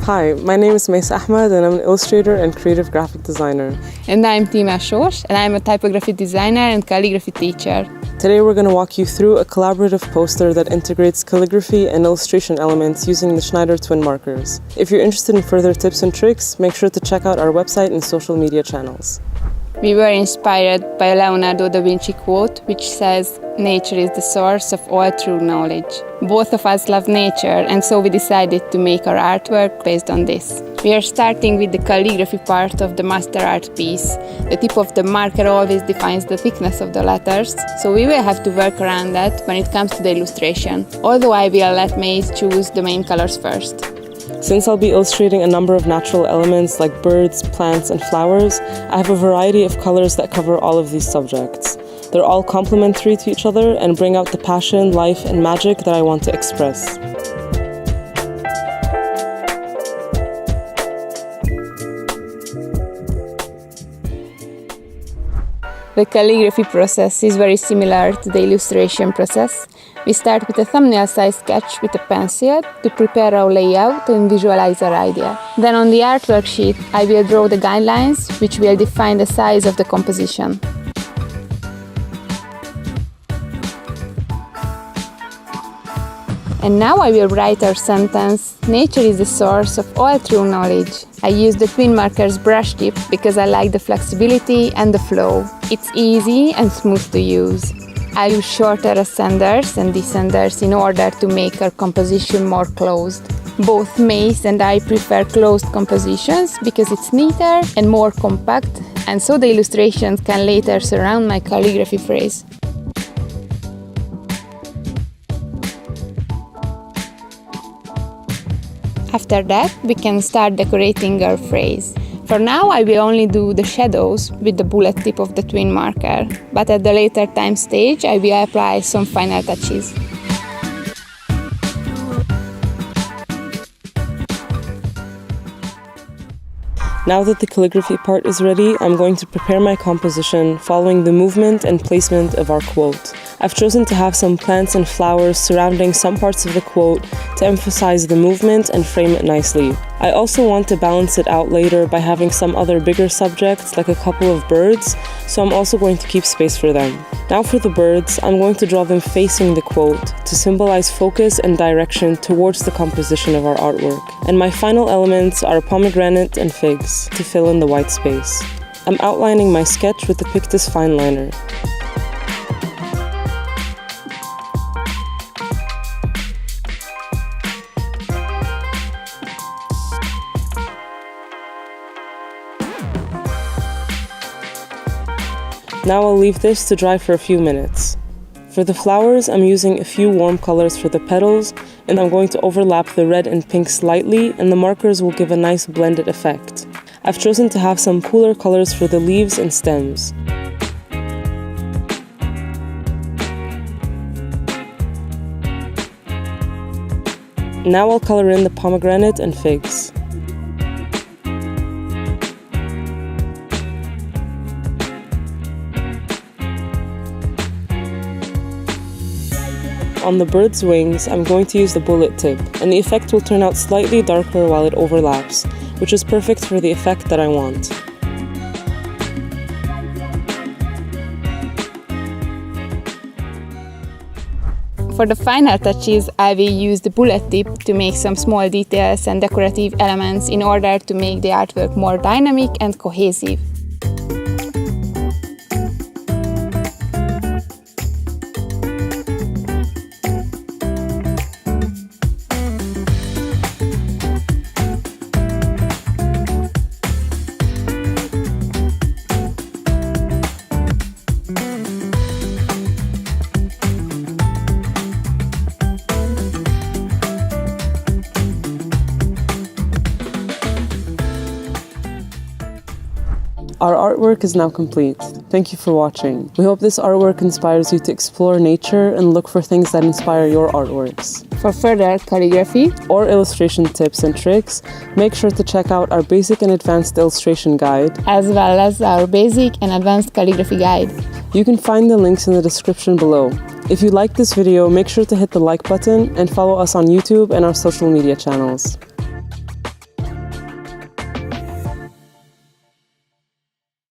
Hi, my name is Maisa Ahmed and I'm an illustrator and creative graphic designer. And I'm Tima Shosh, and I'm a typography designer and calligraphy teacher. Today we're going to walk you through a collaborative poster that integrates calligraphy and illustration elements using the Schneider Twinmarkers. If you're interested in further tips and tricks, make sure to check out our website and social media channels. We were inspired by Leonardo da Vinci quote, which says, "Nature is the source of all true knowledge." Both of us love nature, and so we decided to make our artwork based on this. We are starting with the calligraphy part of the master art piece. The tip of the marker always defines the thickness of the letters, so we will have to work around that when it comes to the illustration, although I will let Maze choose the main colors first. Since I'll be illustrating a number of natural elements like birds, plants, and flowers, I have a variety of colors that cover all of these subjects. They're all complementary to each other and bring out the passion, life, and magic that I want to express. The calligraphy process is very similar to the illustration process. We start with a thumbnail-sized sketch with a pencil to prepare our layout and visualize our idea. Then on the artwork sheet, I will draw the guidelines, which will define the size of the composition. And now I will write our sentence, "Nature is the source of all true knowledge." I use the Twinmarker's brush tip because I like the flexibility and the flow. It's easy and smooth to use. I use shorter ascenders and descenders in order to make our composition more closed. Both Mace and I prefer closed compositions because it's neater and more compact, and so the illustrations can later surround my calligraphy phrase. After that, we can start decorating our phrase. For now, I will only do the shadows with the bullet tip of the Twinmarker, but at the later time stage, I will apply some final touches. Now that the calligraphy part is ready, I'm going to prepare my composition following the movement and placement of our quote. I've chosen to have some plants and flowers surrounding some parts of the quote to emphasize the movement and frame it nicely. I also want to balance it out later by having some other bigger subjects like a couple of birds, so I'm also going to keep space for them. Now for the birds, I'm going to draw them facing the quote to symbolize focus and direction towards the composition of our artwork. And my final elements are pomegranate and figs to fill in the white space. I'm outlining my sketch with the Pictus fine liner. Now I'll leave this to dry for a few minutes. For the flowers, I'm using a few warm colors for the petals, and I'm going to overlap the red and pink slightly, and the markers will give a nice blended effect. I've chosen to have some cooler colors for the leaves and stems. Now I'll color in the pomegranate and figs. On the bird's wings, I'm going to use the bullet tip, and the effect will turn out slightly darker while it overlaps, which is perfect for the effect that I want. For the final touches, I will use the bullet tip to make some small details and decorative elements in order to make the artwork more dynamic and cohesive. Our artwork is now complete. Thank you for watching. We hope this artwork inspires you to explore nature and look for things that inspire your artworks. For further calligraphy or illustration tips and tricks, make sure to check out our basic and advanced illustration guide, as well as our basic and advanced calligraphy guide. You can find the links in the description below. If you liked this video, make sure to hit the like button and follow us on YouTube and our social media channels.